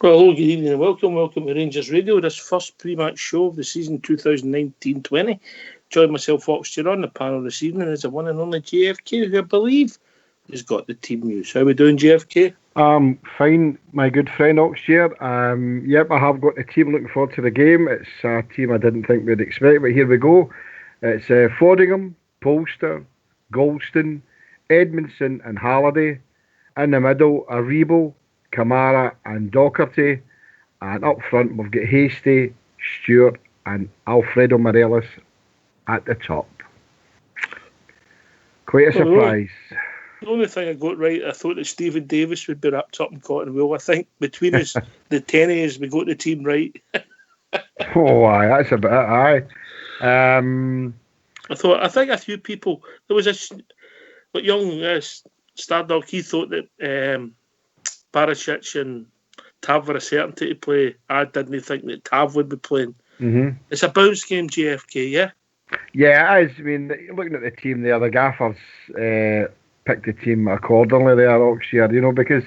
Well, hello, good evening and welcome to Rangers Radio, this first pre-match show of the season 2019-20. Join myself, Oxchair, on the panel this evening is the one and only JFK, who I believe has got the team news. How are we doing, JFK? Fine, my good friend Oxchair. Yep, I have got the team. Looking forward to the game. It's a team I didn't think we'd expect, but here we go. It's Fodingham, Polster, Goldston, Edmondson and Halliday. In the middle, Aribo, Kamara and Docherty, and up front we've got Hasty, Stewart and Alfredo Morelos at the top. Quite a surprise. The only thing I got right, I thought that Stephen Davis would be wrapped up in cotton wool. I think between us, the 10 of us, we got the team right. Oh, aye, that's a bit, aye. I think a few people, there was a young Stardog, he thought that Barisic and Tav were a certainty to play. I didn't think that Tav would be playing. Mm-hmm. It's a bounce game, JFK, yeah? Yeah, it is. I mean, looking at the team there, the gaffers picked the team accordingly there, Oxford, because,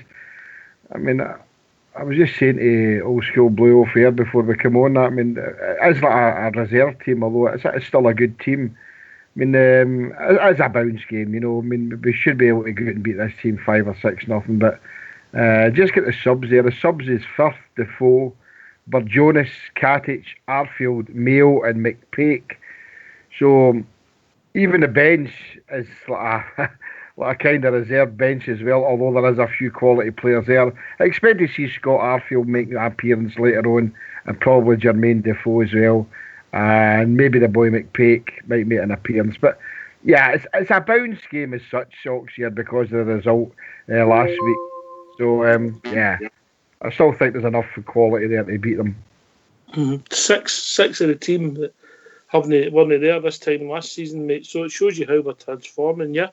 I mean, I was just saying to Old School Blue Fair before we come on that, I mean, it's like a reserve team, although it's still a good team. I mean, it's a bounce game, I mean, we should be able to go out and beat this team 5 or 6-0, but just get the subs there. The subs is Firth, Defoe, Burjonis, Katic, Arfield, Mayo and McPake. So even the bench is like a kind of reserve bench as well, although there is a few quality players there. I expect to see Scott Arfield make an appearance later on, and probably Jermaine Defoe as well. And maybe the boy McPake might make an appearance. But yeah, it's a bounce game as such, Oxford, because of the result last week. So, yeah, I still think there's enough quality there to beat them. Mm-hmm. Six of the team that weren't there this time last season, mate. So it shows you how we're transforming, yeah?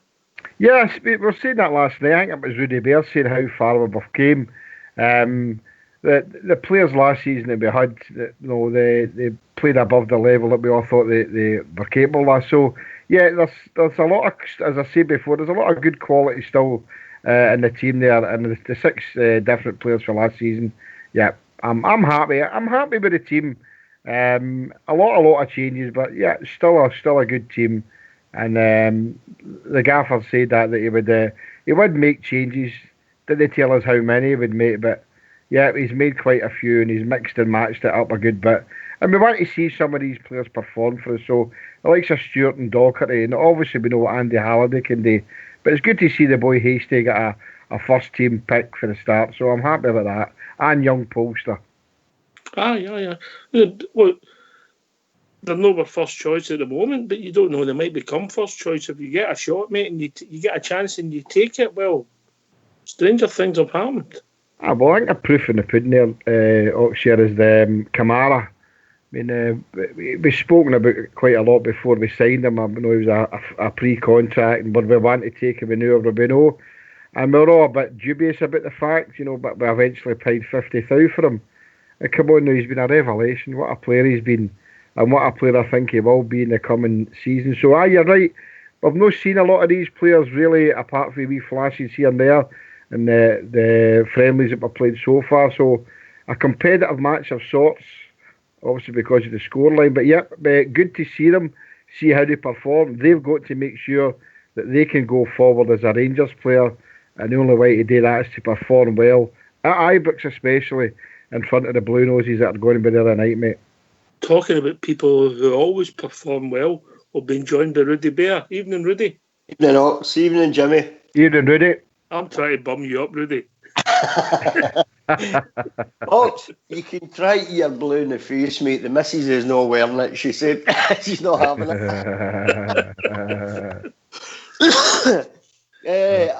Yeah, we were saying that last night. I think it was Rudy Bear saying how far we've came. The players last season that we had, they played above the level that we all thought they were capable of. So, yeah, there's a lot of, as I said before, there's a lot of good quality still in the team there, and the 6 different players for last season. Yeah, I'm happy. I'm happy with the team. A lot of changes, but yeah, still a good team. And the gaffer said that he would make changes. Didn't tell us how many he would make, but yeah, he's made quite a few, and he's mixed and matched it up a good bit. And we want to see some of these players perform for us. So the likes of Stewart and Docherty, and obviously we know what Andy Halliday can do. But it's good to see the boy Hasty get a first team pick for the start. So I'm happy about that. And young Polster. Yeah. Look, they're not our first choice at the moment, but you don't know, they might become first choice if you get a shot, mate, and you get a chance and you take it. Well, stranger things have happened. Well, I think the proof in the pudding there, Oxshire, is the Kamara. I mean, we've spoken about it quite a lot before we signed him. I know he was a pre-contract, and we want to take him, we knew everybody know. And we were all a bit dubious about the fact, but we eventually paid 50,000 for him. And come on now, he's been a revelation. What a player he's been, and what a player I think he will be in the coming season. So, you're right. We've not seen a lot of these players really, apart from wee flashes here and there, and the friendlies that we've played so far. So, a competitive match of sorts, obviously because of the scoreline. But yeah, good to see them, see how they perform. They've got to make sure that they can go forward as a Rangers player, and the only way to do that is to perform well, at Ibrox especially, in front of the Blue Noses that are going to be there tonight, mate. Talking about people who always perform well, we've been joined by Rudy Bear. Evening, Rudy. Evening, Ox. Evening, Jimmy. Evening, Rudy. I'm trying to bum you up, Rudy. Ox, you can try to ear blue in the face, mate. The missus is not wearing it, she said. She's not having it.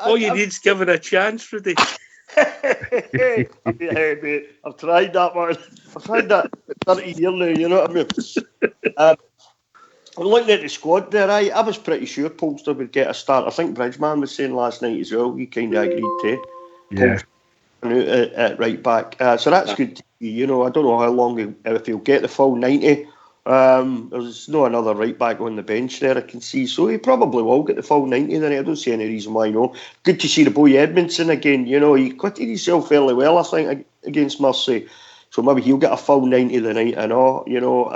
All you need is give it a chance, Rudy. Mate, I've tried that one. I've tried that 30 years now, you know what I mean? I'm looking at the squad there, I was pretty sure Polster would get a start. I think Bridgeman was saying last night as well, he kind of agreed to. Yeah. At right back. So that's good to see. I don't know how long, if he'll get the full 90 There's no another right back on the bench there I can see, so he probably will get the full 90 then. I don't see any reason why not. Good to see the boy Edmondson again. You know, he quitted himself fairly well, I think, against Mersey. So maybe he'll get a full 90 tonight. I know, you know,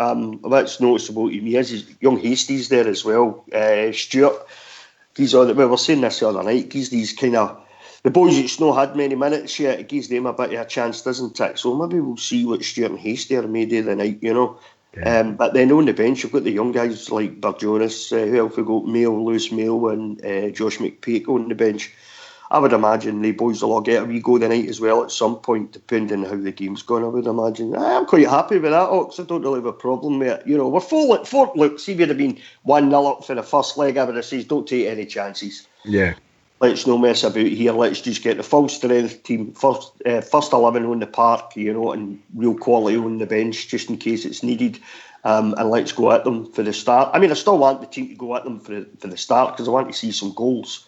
that's noticeable to me. Is young Hastie's there as well. Stewart, we were saying this the other night, these kind of, the boys that's not had many minutes yet, it gives them a bit of a chance, doesn't it? So maybe we'll see what Stewart and Hastie are made of the night, you know. Yeah. But then on the bench, you've got the young guys like Burjonis, who else we got? Lewis Mail, and Josh McPake on the bench. I would imagine the boys will all get a wee go tonight as well at some point, depending on how the game's gone. I would imagine. I'm quite happy with that, Ox. I don't really have a problem with it. You know, we're look, see if we'd have been 1-0 up for the first leg, I would have said, don't take any chances. Yeah. Let's no mess about here. Let's just get the full strength team, first 11 on the park, you know, and real quality on the bench just in case it's needed. And let's go at them for the start. I mean, I still want the team to go at them for the start because I want to see some goals.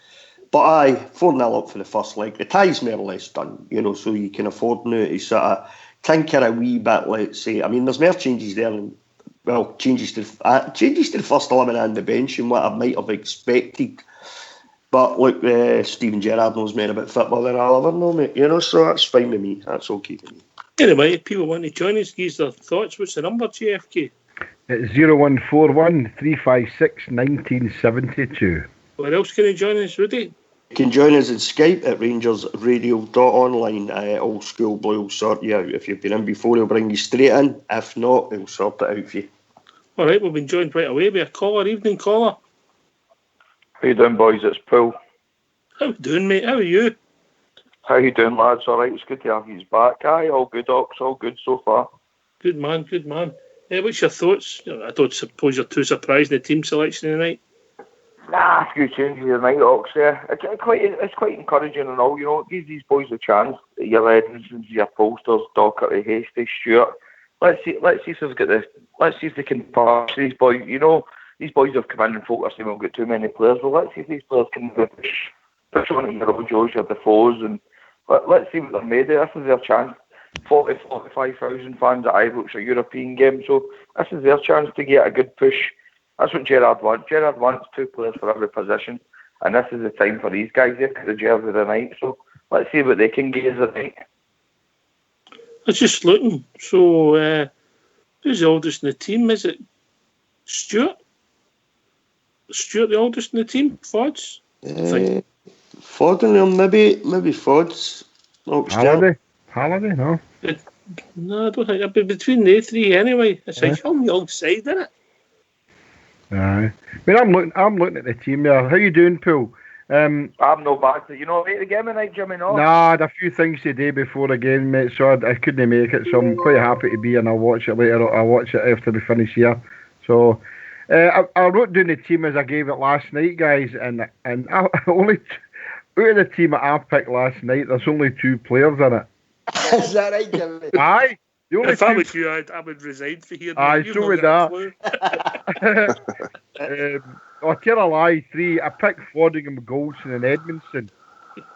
But 4-0 up for the first leg. The tie's more or less done, you know, so you can afford now to sort of tinker a wee bit, let's say. I mean, there's more changes there, changes to the first 11 and the bench and what I might have expected. But look, Stephen Gerrard knows more about football than I'll ever know, mate. You know, so that's fine with me. That's okay with me. Anyway, if people want to join us, give their thoughts. What's the number, JFK? It's 0141 356 1972. Where else can you join us, Rudy? You can join us on Skype at rangersradio.online. Old School Blue will sort you out. If you've been in before, he'll bring you straight in. If not, he'll sort it out for you. All right, we've been joined right away by a caller. Evening, caller. How you doing, boys? It's Paul. How you doing, mate? How are you? How you doing, lads? All right, it's good to have you back. Aye, all good, Ox. All good so far. Good man, good man. What's your thoughts? I don't suppose you're too surprised in the team selection tonight. Nah, a few changes tonight, Ox. Yeah, it's quite encouraging and all. You know, it gives these boys a chance. Your Edmondsons, your Posters, Docherty, Hastie, Stewart. Let's see if they've got this. Let's see if they can pass these boys. You know, these boys have come in and folk are saying we've got too many players. Well, let's see if these players can push on your Ojos, your Defoes, and let's see what they're made of. This is their chance. 45,000 fans at Ibrox, a European game, so this is their chance to get a good push. That's what Gerrard wants. Gerrard wants 2 players for every position, and this is the time for these guys. They've got the jersey of the night, so let's see what they can get as a night. I was just looking. So, who's the oldest in the team? Is it Stewart? Stewart the oldest in the team? Fods? Ford in there, maybe Ford's. Halliday, no. No, I don't think. It'd be between the 3 anyway. It's a young side, isn't it? Aye. I mean, I'm looking at the team there. How you doing, Paul? I'm no bad. You know, mate, the game tonight, Jimmy, no? Nah, I had a few things today before the game, mate, so I couldn't make it, so I'm quite happy to be, and I'll watch it later. I'll watch it after we finish here. So, I wrote down the team as I gave it last night, guys, and I only out of the team that I picked last night, there's only 2 players in it. Is that right, Jimmy? Aye. If I was you, I would resign for here. Aye, so would that. I'll tell a lie, 3. I picked Fodingham, Goldson and Edmondson.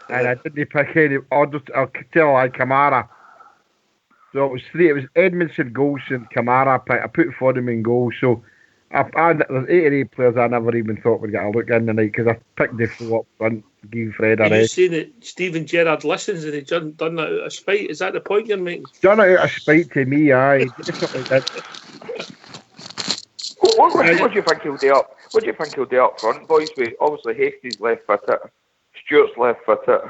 And I didn't pick any. I'll tell a lie, Kamara. So it was 3. It was Edmondson, Goldson, Kamara. I put Fodingham in goal. So there's 8 or 8 players I never even thought would get a look in tonight because I picked the 4 up front. Give Fred a rest. Are you saying that Stephen Gerrard listens and he's done that out of spite? Is that the point you're making? Done it out of spite to me, aye. Definitely did. What do you think he'll do up? What do you think he'll do up front, boys? Obviously, Hastie's left-footed, Stewart's left-footed,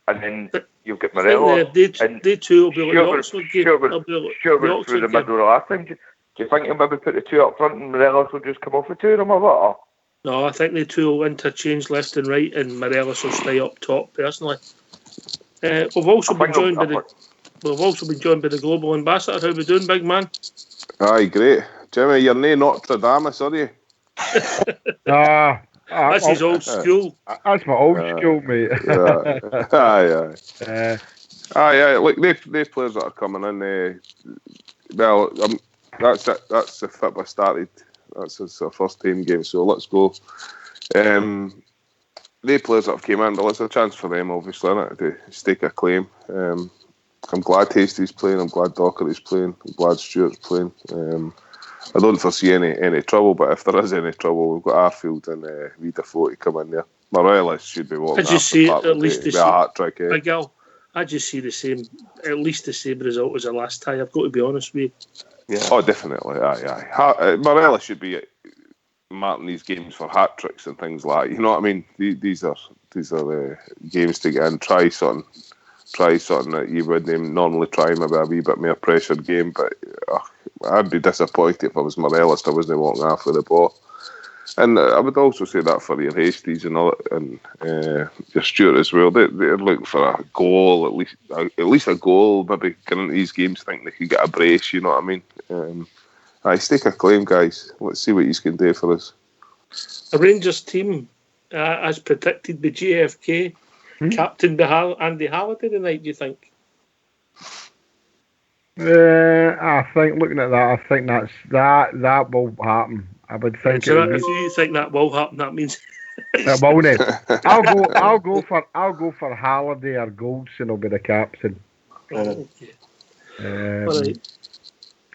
and then you've got Morelos. They 2 will be like the Oxford game. Stewart went through the middle of the last time. Do you think he'll maybe put the 2 up front and Morelos will just come off the 2 of them or what? No, I think the 2 will interchange left and right, and Morelos will stay up top. Personally, we've also been joined by the global ambassador. How we doing, big man? Aye, great, Jimmy. You're no Nostradamus, are you? That's his old school. That's my old school, mate. Aye. Look, these players that are coming in. That's it. That's the football started. That's our first team game, so let's go. The players that have came in, there's a chance for them, obviously, innit, to stake a claim. I'm glad Hastie's playing. I'm glad Docherty's playing. I'm glad Stewart's playing. I don't foresee any trouble, but if there is any trouble, we've got Arfield and Vida to come in there. Morelos should be walking I just off the see park at least with a hat trick. I just see at least the same result as the last time. I've got to be honest with you. Yeah. Oh, definitely. Aye. Morelos should be marking these games for hat tricks and things like that. You know what I mean? These are games to get in. Try something that you wouldn't normally try. Maybe a wee bit more pressured game, but I'd be disappointed if I was Morelos. I wasn't walking off with the ball. And I would also say that for your Hastings and your Stewart as well. They're looking for a goal, at least a goal. Maybe getting into these games, think they could get a brace. You know what I mean? Stake a claim, guys. Let's see what you can do for us. A Rangers team, as predicted by JFK, captained by Andy Halliday tonight. Do you think? I think looking at that, I think that will happen. I would think so if you think that will happen, that means it won't. I'll go for Halliday or Goldson will be the captain. Okay. All right.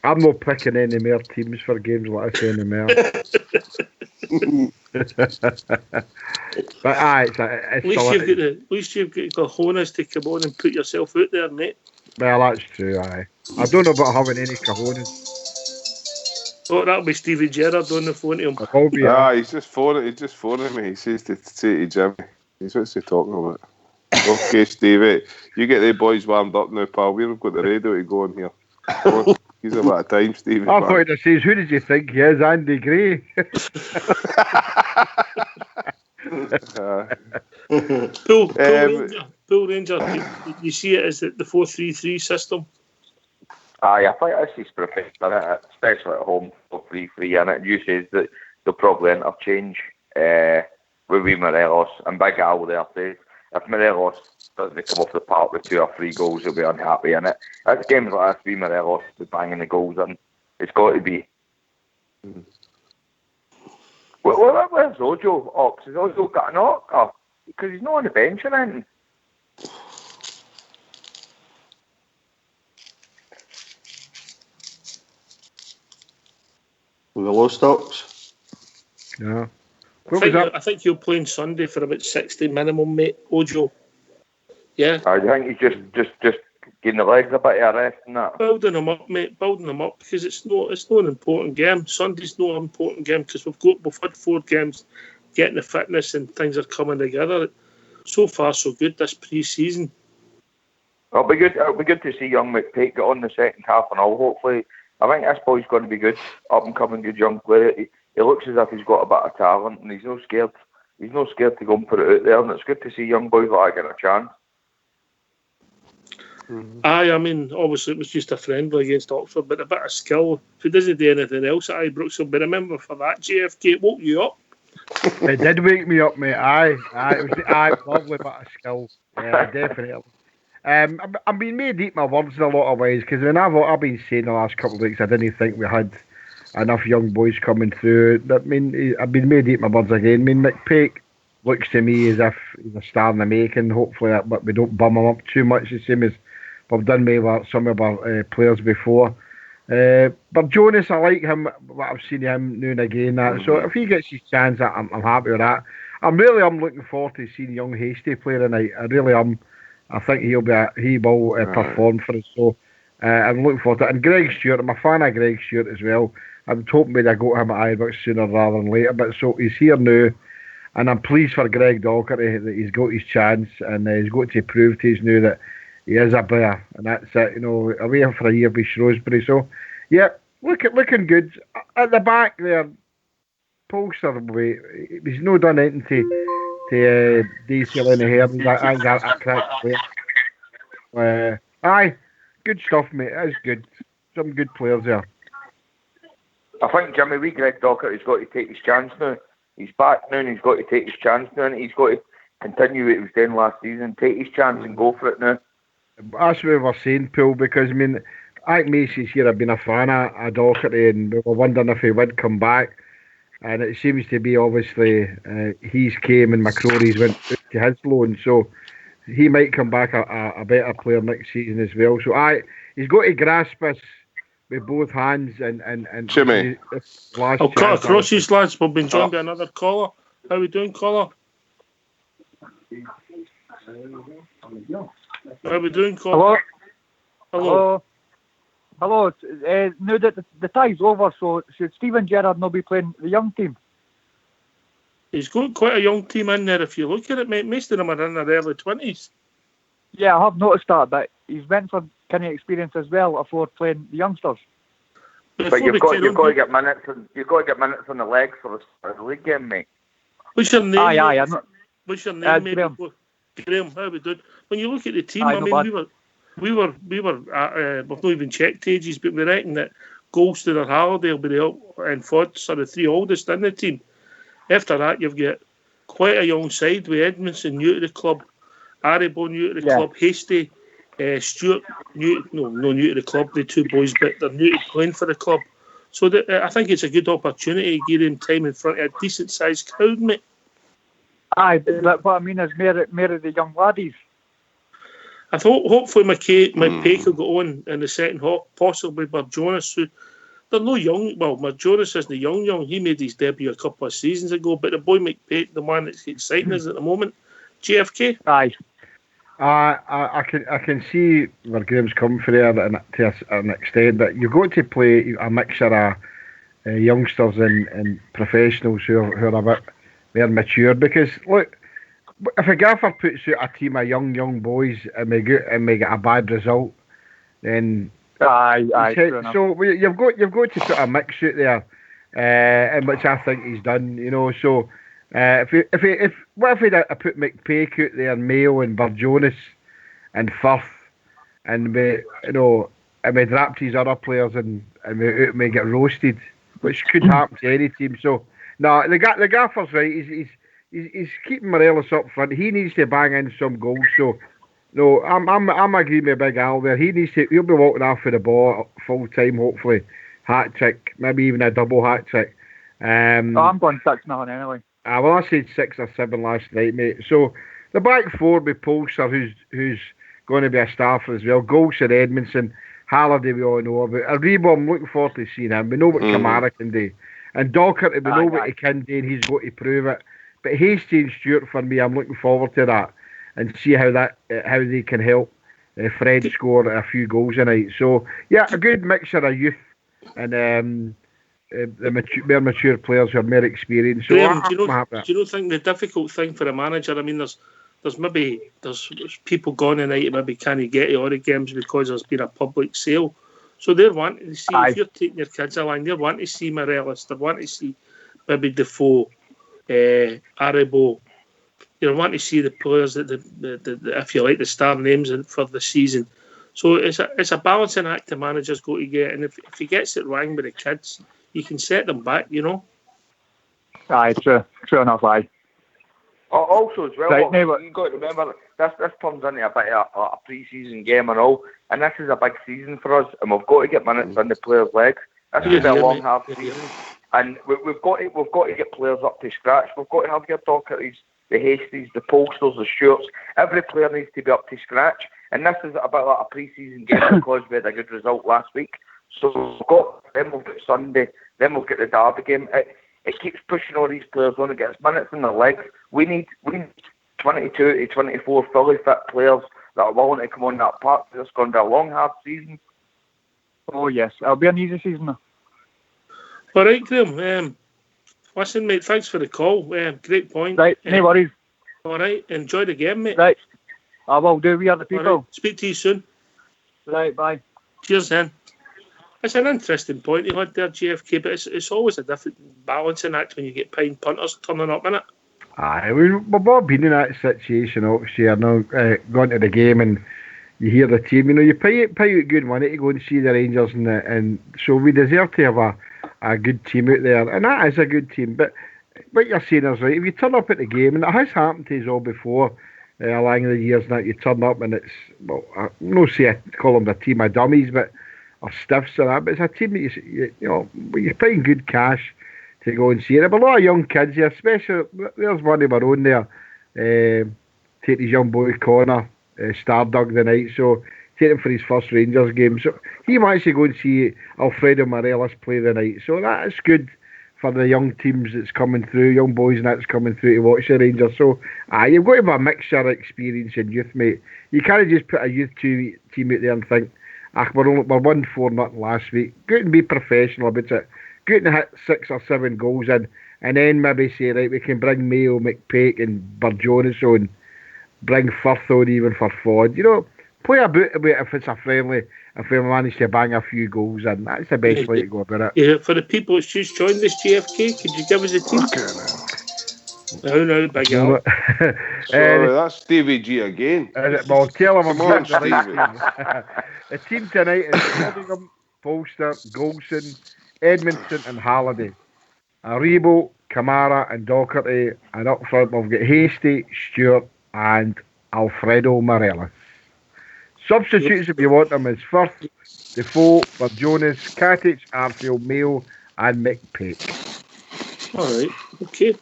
I'm not picking any more teams for games like this anymore. But at least you've got cojones to come on and put yourself out there, mate. Well, that's true. I don't know about having any cojones. Oh, that'll be Stevie Gerrard on the phone to him. He's just phoning me. He says to say to Jimmy. What's he talking about? Okay, Stevie, you get the boys warmed up now, pal. We've got the radio to go on here. He's about a time, Stevie. I thought he says, who did you think he is, Andy Gray? Pool Ranger, you see it as the 4-3-3 system? I think this is perfect, especially at home, 4-3-3, and it uses that they'll probably interchange with Morelos and Big Al there too. If Morelos doesn't come off the park with 2 or 3 goals, he'll be unhappy in it. At games like this, Morelos is banging the goals in. It's got to be. Where's Ojo? Has Ojo got a knock? Because he's not on the bench or anything. We lost Ox. Yeah. I think you're playing Sunday for about 60 minimum, mate. Ojo. Yeah. I think he's just getting the legs a bit of a rest and that. Building them up, mate. Building them up because it's not an important game. Sunday's not an important game because we've had 4 games getting the fitness and things are coming together. So far, so good this pre-season. It'll be good to see young McPake get on the second half and all. Hopefully, I think this boy's going to be good, up and coming good young player. He looks as if he's got a bit of talent and he's not scared. He's not scared to go and put it out there, and it's good to see young boys like that get a chance. I mean, obviously it was just a friendly against Oxford, but a bit of skill. If he doesn't do anything else at Ibrox, will be remembered for that. JFK, it woke you up. It did wake me up, mate. It was lovely bit of skill. Yeah, definitely. I've been made eat my words in a lot of ways because I've been saying the last couple of weeks I didn't think we had enough young boys coming through. I've been made eat my words again. I mean, McPake looks to me as if he's a star in the making. Hopefully, but we don't bum him up too much, the same as we've done with some of our players before. But Jonas, I like him. What I've seen him now and again. So if he gets his chance, I'm happy with that. I'm looking forward to seeing young Hasty play tonight. I really am. I think he will perform for us. So I'm looking forward to it. And Greg Stewart, I'm a fan of Greg Stewart as well. I'm hoping we'd have got him at Ibrox sooner rather than later. But so he's here now, and I'm pleased for Greg Docherty that he's got his chance and he's got to prove to us now that he is a player, and that's it. You know, away for a year with Shrewsbury. So, yeah, looking good at the back there. Polster, he's not done anything to detail any hair. He's a crack player. Aye, good stuff, mate. That's good. Some good players there. I think Jimmy, Greg Docherty's got to take his chance now. He's back now, and he's got to take his chance now, and he's got to continue what he was doing last season. Take his chance and go for it now. That's what we were saying, Paul, because I mean, I think Macy's here have been a fan of Docherty, and we were wondering if he would come back. And it seems to be obviously he's came and McCrory's went out to his loan, so he might come back a better player next season as well. So he's got to grasp this with both hands and Jimmy. last I'll cut chance. across these lads. We've been joined by another caller. How we doing, caller? How we doing, caller? Hello. Hello. Now that the tie's over, so should Steven Gerrard not be playing the young team? He's got quite a young team in there. If you look at it, mate, most of them are in their early 20s. Yeah, I have noticed that, but he's went for kind of experience as well before playing the youngsters. But you've got to get minutes, and you've got to get minutes on the legs for the league game, mate. What's your name? Aye. What's your name, mate? Graham. Graham, how we doing? When you look at the team, Aye, I mean, we've not even checked ages, but we reckon that Goldstein or Halliday will be there, and Fods are the three oldest in the team. After that, you've got quite a young side with Edmondson new to the club, Aribo new to the club, Hasty, Stewart new to the club, the two boys, but they're new to playing for the club. So I think it's a good opportunity to give them time in front of a decent sized crowd, mate. Aye, but what I mean is more of the young laddies. I thought hopefully my Pake will go on in the second half, possibly by Jonas, who they're no young. Well, Jonas isn't young. He made his debut a couple of seasons ago, but the boy McPake, the one that's exciting us at the moment, JFK. Aye. I can see where Graham's come from there to an extent, but you've got to play a mixture of youngsters and professionals who are a bit more mature. Because look, if a gaffer puts out a team of young boys and we get a bad result, then aye. So you've got to put a mix out there, and which I think he's done. You know, so. If I put McPake out there, Mayo and Burjonas and Firth, and we draft these other players and we get roasted, which could happen to any team. So no, the gaffer's right. He's keeping Morelos up front. He needs to bang in some goals. So no, I'm agreeing with Big Al there. He'll be walking off with the ball full time, hopefully hat trick, maybe even a double hat trick. I'm going 6-0 anyway. Well, I said 6 or 7 last night, mate. So the back four with Polster, who's going to be a staffer as well. Golson, Edmondson, Halliday, we all know about. Aribo, I'm looking forward to seeing him. We know what Kamara can do. And Docherty, we know what he can do, and he's got to prove it. But Hasty and Stewart, for me, I'm looking forward to that and see how they can help Fred score a few goals tonight. So, yeah, a good mixture of youth and the more mature players who have more experience. So Graham, do you not think the difficult thing for a manager? I mean, there's people gone tonight and maybe can't get to all the games because there's been a public sale. So they're wanting to see if you're taking your kids along. They're wanting to see Morelos. They want to see maybe Defoe, Aribo. They want to see the players that the if you like the star names for the season. So it's a balancing act the manager's got to get, and if he gets it wrong with the kids, you can set them back, you know. Aye, true enough, aye. Also, as well, right, you've got to remember, this turns into a bit of a pre-season game and all, and this is a big season for us, and we've got to get minutes on the players' legs. This will be a long, hard season, and we've got to get players up to scratch. We've got to have your Dochertys, the Hasties, the Polsters, the Stewarts. Every player needs to be up to scratch, and this is about like a pre-season game because we had a good result last week. So we've got Sunday, then we'll get the Derby game. It keeps pushing all these players on to get us minutes in their legs. We need 22 to 24 fully fit players that are willing to come on that park. It's going to be a long, hard season. Oh yes, it'll be an easy season. All right, Graham. Listen, mate, thanks for the call. Great point. Right, no worries. All right, enjoy the game, mate. Right, I will do. We are the people. Right. Speak to you soon. Right, bye. Cheers, then. It's an interesting point you had there, JFK, but it's always a different balancing act when you get pine punters turning up, innit? Aye, we've all been in that situation obviously. Now going to the game and you hear the team, you pay out good money to go and see the Rangers, and so we deserve to have a good team out there, and that is a good team. But what you're saying is right. If you turn up at the game, and it has happened to us all before along the years, that you turn up and it's, well, I don't say I call them a team of dummies, but or stiffs or that, but it's a team that you're paying good cash to go and see it. There are a lot of young kids here, especially there's one of our own there, take his young boy Connor, Stardug the night, so take him for his first Rangers game. So he might actually go and see Alfredo Morelos play the night. So that's good for the young teams that's coming through, young boys and that's coming through to watch the Rangers. So you've got to have a mixture of experience and youth, mate. You can't just put a youth team out there and think, we're 1-4-0 last week. Go out and be professional about it. Go out and hit 6 or 7 goals in, and then maybe say, right, we can bring Mayo, McPake and Burjonis on, bring Firth on even for Ford. Play a bit about if it's a friendly, if we manage to bang a few goals in. That's the best way to go about it. Yeah, for the people that's just joined this GFK, could you give us a team? No, Big Al. Sorry, that's Stevie G again. Well, tell him I'm Come on, getting the Stevie. right. The team tonight is Cunningham, Polster, Golson, Edmondson and Halliday. Aribo, Kamara and Docherty. And up front we've got Hasty, Stewart and Alfredo Morelos. Substitutes if you want them is Firth, Defoe, Burjonis, Katic, Arfield, Mayo and McPake. Alright, okay.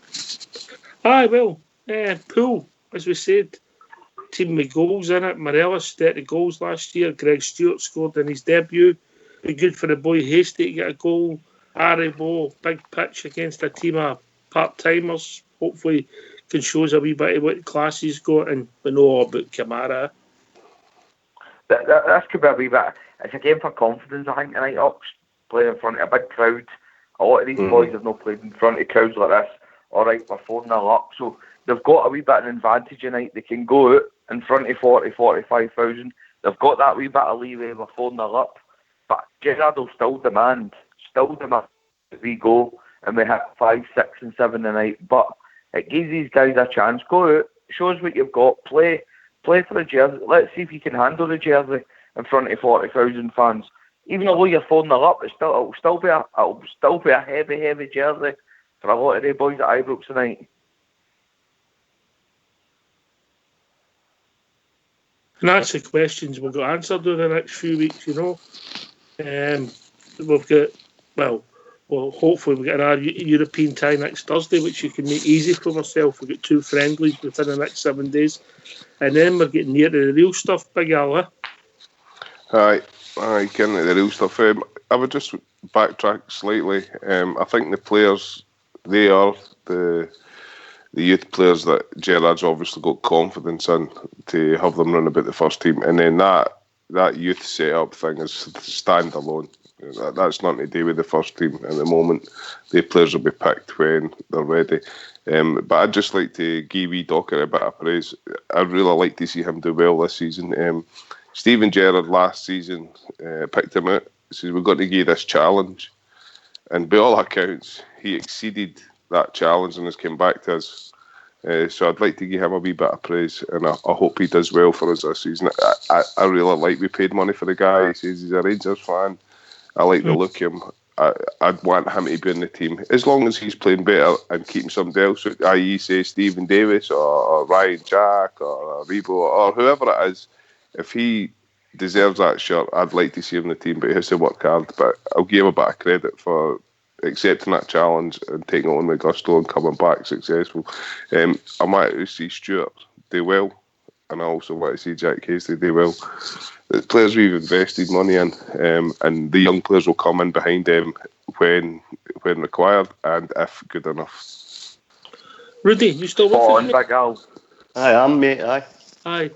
Pool, as we said, team with goals in it. Morelos 30 goals last year. Greg Stewart scored in his debut. Be good for the boy Hasty to get a goal. Aribo, big pitch against a team of part-timers. Hopefully can show us a wee bit of what class he's got, and we know all about Kamara. That could be a wee bit. It's a game for confidence, I think, tonight. Ox playing in front of a big crowd. A lot of these boys have not played in front of crowds like this. All right, we're 4-0 up, so they've got a wee bit of an advantage tonight. They can go out in front of 45,000. They've got that wee bit of leeway. We're 4-0 up, but Gerrard will still demand that we go and we hit 5, 6, and 7 tonight. But it gives these guys a chance. Go out, show us what you've got. Play for the jersey. Let's see if you can handle the jersey in front of 40,000 fans. Even though you're 4-0 up, it'll still be a heavy jersey for a lot of the boys at Ibrox tonight. And that's the questions we've got answered over the next few weeks, We've got, hopefully we get our European tie next Thursday, which you can make easy for myself. We've got 2 friendlies within the next 7 days. And then we're getting near to the real stuff, Big Al, eh? Aye, getting to the real stuff. I would just backtrack slightly. I think the players, they are the youth players that Gerrard's obviously got confidence in to have them run about the first team. And then that youth setup thing is standalone. That's nothing to do with the first team at the moment. The players will be picked when they're ready. But I'd just like to give wee Docker a bit of praise. I'd really like to see him do well this season. Steven Gerrard last season picked him out. He says, we've got to give this challenge. And by all accounts, he exceeded that challenge and has come back to us. So I'd like to give him a wee bit of praise, and I hope he does well for us this season. I really like, we paid money for the guy. He says he's a Rangers fan. I like the look of him. I'd want him to be in the team as long as he's playing better and keeping somebody else, i.e. say Stephen Davis or Ryan Jack or Rebo or whoever it is. If he deserves that shirt, I'd like to see him in the team, but he has to work hard. But I'll give him a bit of credit for accepting that challenge and taking it on with gusto and coming back successful. I might to see Stewart do well, and I also want to see Jack Hasty do well. The players we've invested money in, and the young players will come in behind them when required and if good enough. Rudy, you still with me? I am, mate. Aye.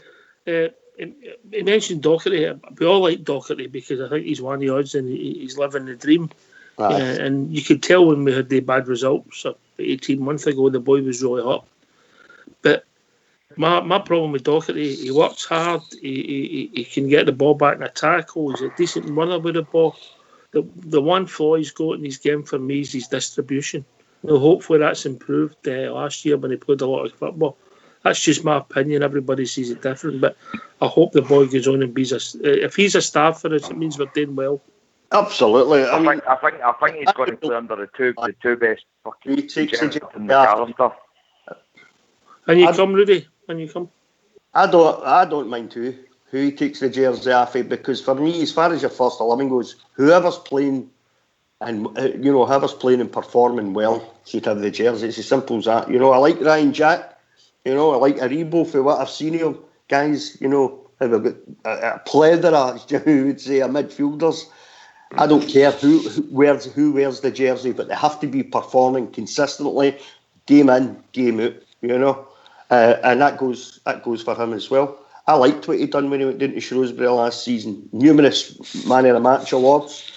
He mentioned Docherty. We all like Docherty because I think he's one of the odds and he's living the dream. And you could tell when we had the bad results 18 months ago, the boy was really hot. But my problem with Docherty, he works hard, he can get the ball back in a tackle, he's a decent runner with the ball. The one flaw he's got in his game for me is his distribution. Hopefully that's improved last year when he played a lot of football. That's just my opinion. Everybody sees it different, but I hope the boy goes on and be if he's a star for us, it means we're doing well. Absolutely. I think he's going to play under the two best fucking in the stuff. And you come, Rudy. When you come, I don't mind who he takes the jersey off of, because for me, as far as your first 11 goes, whoever's playing and whoever's playing and performing well should have the jersey. It's as simple as that. I like Ryan Jack. I like Aribo for what I've seen of him. Guys, and we've got a plethora, you would say, of midfielders. I don't care who wears the jersey, but they have to be performing consistently, game in, game out, and that goes for him as well. I liked what he done when he went down to Shrewsbury last season. Numerous man of the match awards.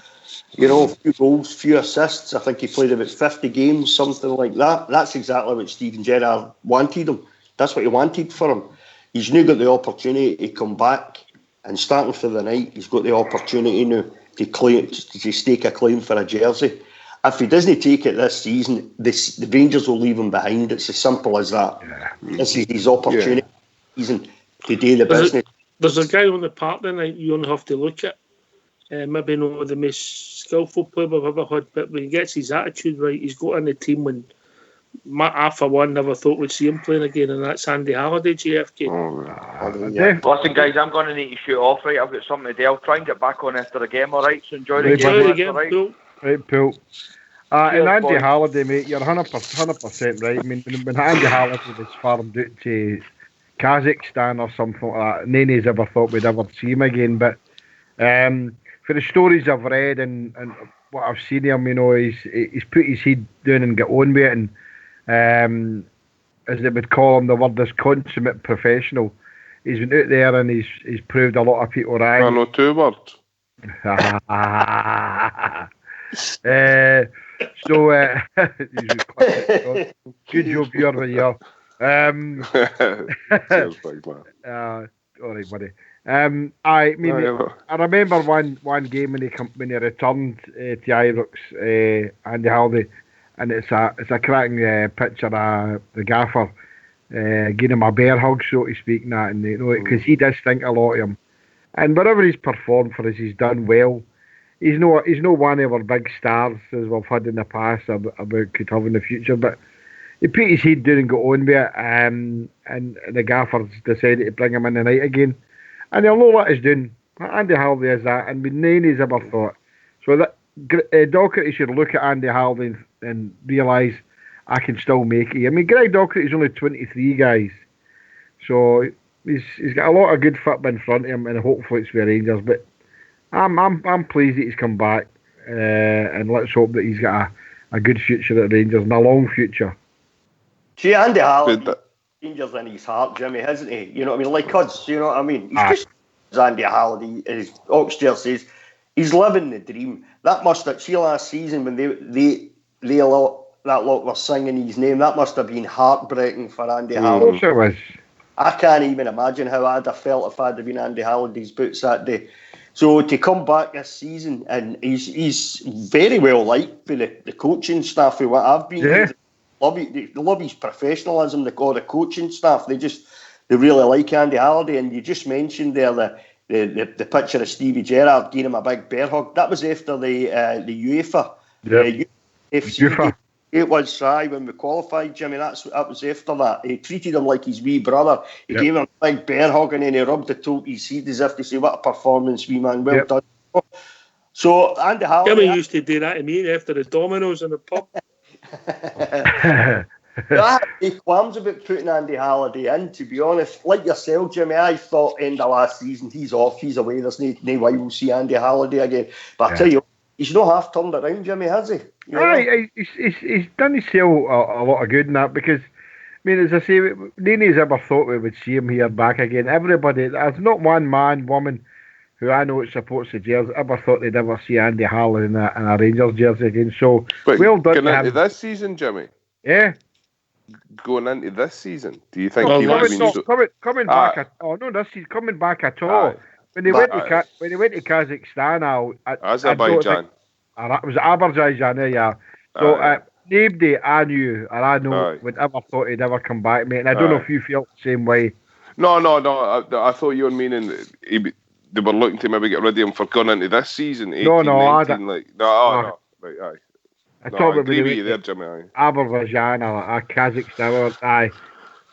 A few goals, few assists. I think he played about 50 games, something like that. That's exactly what Steven Gerrard wanted him. That's what he wanted for him. He's now got the opportunity to come back, and starting for the night, he's got the opportunity now to stake a claim for a jersey. If he doesn't take it this season, the Rangers will leave him behind. It's as simple as that. Yeah. This is his opportunity season to do the business. There's a guy on the park tonight you only have to look at. Maybe not the most skillful player we've ever had, but when he gets his attitude right, he's got in the team when I, for one, never thought we'd see him playing again, and that's Andy Halliday, JFK. Listen, guys, I'm going to need to shoot off, right? I've got something to do. I'll try and get back on after the game, all right? So enjoy the game. Cool. Right, Pool. And Andy Halliday, mate, you're 100% right. I mean, when Andy Halliday was farmed out to Kazakhstan or something like that, nobody's ever thought we'd ever see him again, but for the stories I've read and what I've seen him, he's put his head down and got on with it, and as they would call him, the word is consummate professional. He's been out there and he's proved a lot of people right. I know two words. Good job you over here. All right, buddy. I remember one game when he returned to Ibrox, Andy Halliday, and it's a cracking picture of the gaffer giving him a bear hug, so to speak, because he does think a lot of him, and wherever he's performed for us, he's done well. He's no one of our big stars as we've had in the past or could have in the future, but he put his head down and got on with it, and the gaffers decided to bring him in the night again. And they'll know what he's doing. Andy Halliday is that, and nobody's ever thought. So that Docherty should look at Andy Halliday and realise I can still make it. I mean, Greg Docherty's only 23, guys. So he's got a lot of good football in front of him, and hopefully it's for Rangers. But I'm pleased that he's come back, and let's hope that he's got a good future at Rangers and a long future. See, Andy Halliday. Rangers in his heart, Jimmy, hasn't he? You know what I mean? Like us, you know what I mean? He's just as Andy Halliday, as Oxtail says, he's living the dream. That must have, see last season when that lot were singing his name, that must have been heartbreaking for Andy Halliday. Of course it was. I can't even imagine how I'd have felt if I'd have been Andy Halliday's boots that day. So to come back this season, and he's very well liked by the coaching staff who what I've been yeah. They love his professionalism, the coaching staff. They really like Andy Halliday. And you just mentioned there the picture of Stevie Gerrard giving him a big bear hug. That was after the UEFA. Yep. UEFA. It was when we qualified, Jimmy. That was after that. He treated him like his wee brother. He gave him a big bear hug, and then he rubbed the top of his head as if to say, "What a performance, wee man! Well done." So Andy Halliday. Jimmy used to do that to me after the Dominoes in the pub. I had qualms about putting Andy Halliday in, to be honest. Like yourself, Jimmy, I thought end of last season he's off, he's away, there's no way we'll see Andy Halliday again. But I tell you, he's not half turned it around, Jimmy, has he? He's done himself a lot of good in that, because, I mean, as I say, nobody's ever thought we would see him here back again. Everybody, there's not one man, woman who I know supports the jersey ever thought they'd ever see Andy Halliday in a Rangers jersey again. So, well done going into this season, Jimmy? Yeah. Going into this season, do you think he would have been coming back at all? No, this season coming back at all. When they went to Kazakhstan, Azerbaijan. It was Azerbaijan, yeah. So nobody I knew or I know would ever thought he'd ever come back, mate. And I don't know if you felt the same way. No. I thought you were meaning they were looking to maybe get rid of him for going into this season. 18, no, 19, no. Right, aye. I agree with you there, Jimmy. Azerbaijan or Kazakhstan, aye.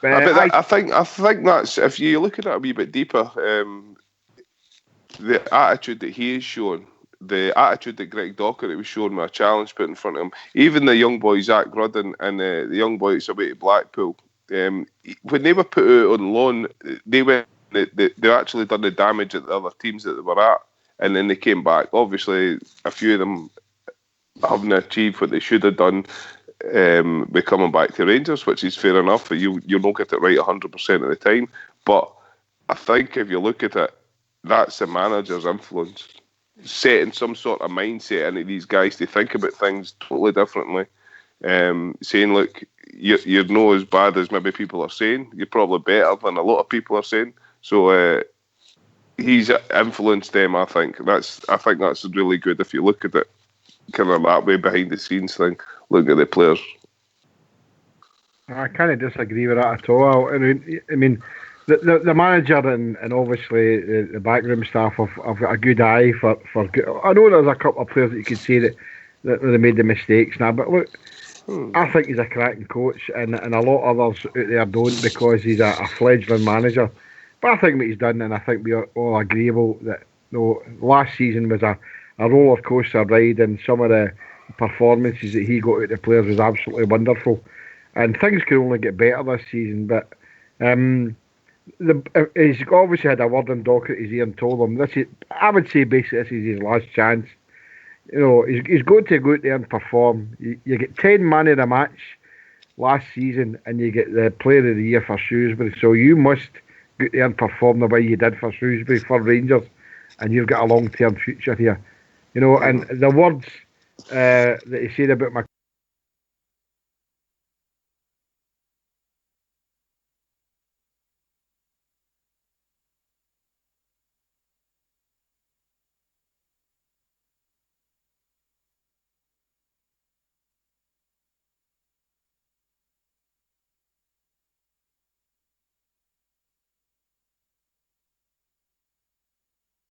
But I think that's, if you look at it a wee bit deeper, the attitude that he is showing, the attitude that Greg Docherty was showing with a challenge put in front of him, even the young boy Zach Rudden and the young boy that's away to Blackpool, when they were put out on loan, they went they actually done the damage at the other teams that they were at, and then they came back. Obviously, a few of them haven't achieved what they should have done by coming back to Rangers, which is fair enough. You'll not get it right 100% of the time, but I think if you look at it, that's the manager's influence, setting some sort of mindset into these guys to think about things totally differently. Saying, look, you're not as bad as maybe people are saying. You're probably better than a lot of people are saying. So he's influenced them. I think that's really good if you look at it kind of that way, behind the scenes thing. Look at the players. I kind of disagree with that at all. I mean, the manager and obviously the backroom staff have got a good eye for good. I know there's a couple of players that you could say that they made the mistakes now, but look, I think he's a cracking coach, and a lot of others out there don't, because he's a fledgling manager. But I think what he's done, and I think we are all agreeable that last season was a roller coaster ride, and some of the performances that he got out of the players was absolutely wonderful. And things could only get better this season, but he's obviously had a word on Docker at his ear and told him I would say basically this is his last chance. He's got to go out there and perform. You get 10 man of the match last season, and you get the player of the year for Shrewsbury. So you must go out there and perform the way you did for Shrewsbury, for Rangers, and you've got a long-term future here. And the words that he said about